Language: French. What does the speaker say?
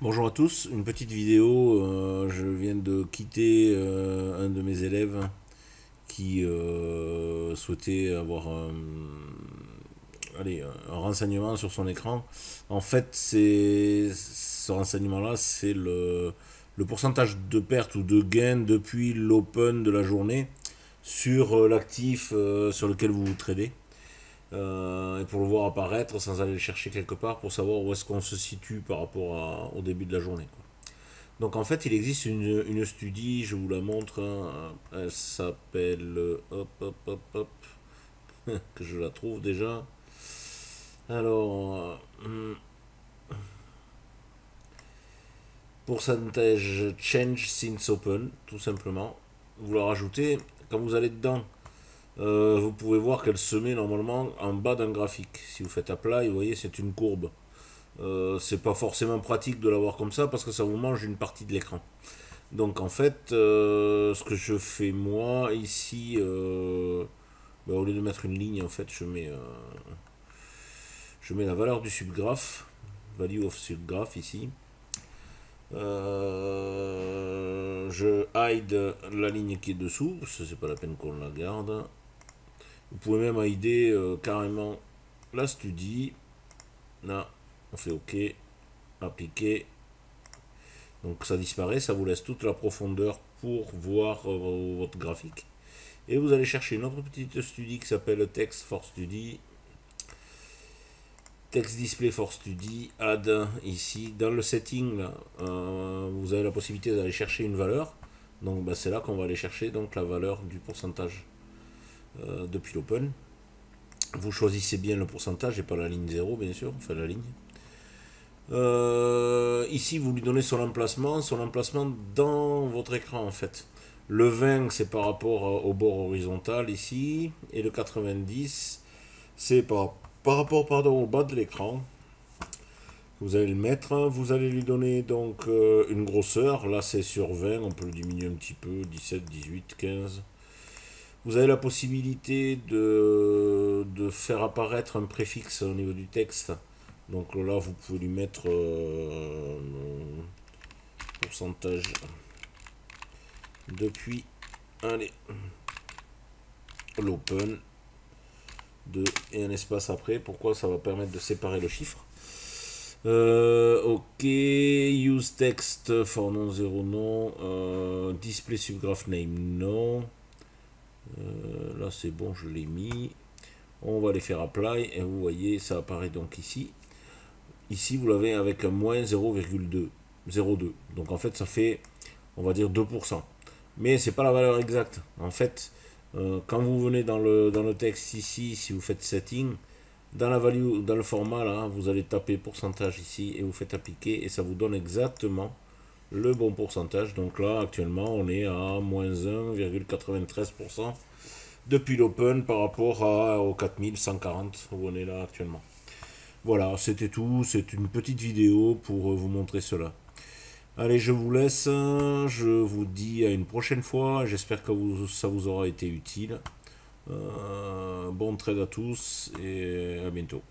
Bonjour à tous, une petite vidéo. Je viens de quitter un de mes élèves qui souhaitait avoir un renseignement sur son écran. En fait, ce renseignement-là, c'est le pourcentage de perte ou de gain depuis l'open de la journée sur l'actif sur lequel vous vous tradez. Et pour le voir apparaître sans aller le chercher quelque part pour savoir où est-ce qu'on se situe par rapport au début de la journée, quoi. Donc en fait, il existe une studie, je vous la montre, hein. Elle s'appelle, hop, hop, hop, hop, que je la trouve déjà. Alors, pourcentage change since open, tout simplement. Vous la rajoutez, quand vous allez dedans, vous pouvez voir qu'elle se met normalement en bas d'un graphique. Si vous faites apply, vous voyez, c'est une courbe. C'est pas forcément pratique de l'avoir comme ça parce que ça vous mange une partie de l'écran. Donc en fait, ce que je fais moi ici, au lieu de mettre une ligne, en fait, je mets la valeur du subgraphe, value of subgraph ici. Je hide la ligne qui est dessous, parce que c'est pas la peine qu'on la garde. Vous pouvez même hider carrément la studie. Là, on fait OK, appliquer. Donc ça disparaît, ça vous laisse toute la profondeur pour voir votre graphique. Et vous allez chercher une autre petite studie qui s'appelle Text for Study. Text Display for Study, add ici. Dans le setting, là, vous avez la possibilité d'aller chercher une valeur. Donc bah, c'est là qu'on va aller chercher donc, la valeur du pourcentage depuis l'open. Vous choisissez bien le pourcentage et pas la ligne 0 bien sûr, enfin la ligne. Ici, vous lui donnez son emplacement dans votre écran en fait. Le 20, c'est par rapport au bord horizontal ici, et le 90, c'est par rapport au bas de l'écran. Vous allez le mettre, vous allez lui donner donc une grosseur. Là, c'est sur 20, on peut le diminuer un petit peu, 17, 18, 15. Vous avez la possibilité de faire apparaître un préfixe au niveau du texte. Donc là, vous pouvez lui mettre pourcentage depuis, allez, l'open et un espace après. Pourquoi? Ça va permettre de séparer le chiffre. Ok, use text for non 0 non, display subgraph name non. Là c'est bon, je l'ai mis. On va les faire apply et vous voyez ça apparaît donc ici. Ici vous l'avez avec un moins 0,2. Donc en fait ça fait on va dire 2%. Mais c'est pas la valeur exacte. En fait, quand vous venez dans le texte ici, si vous faites setting, dans la value, dans le format là, vous allez taper pourcentage ici et vous faites appliquer et ça vous donne exactement le bon pourcentage. Donc là, actuellement, on est à moins 1,93% depuis l'open par rapport aux 4140 où on est là actuellement. Voilà, c'était tout. C'est une petite vidéo pour vous montrer cela. Allez, je vous laisse. Je vous dis à une prochaine fois. J'espère que ça vous aura été utile. Bon trade à tous et à bientôt.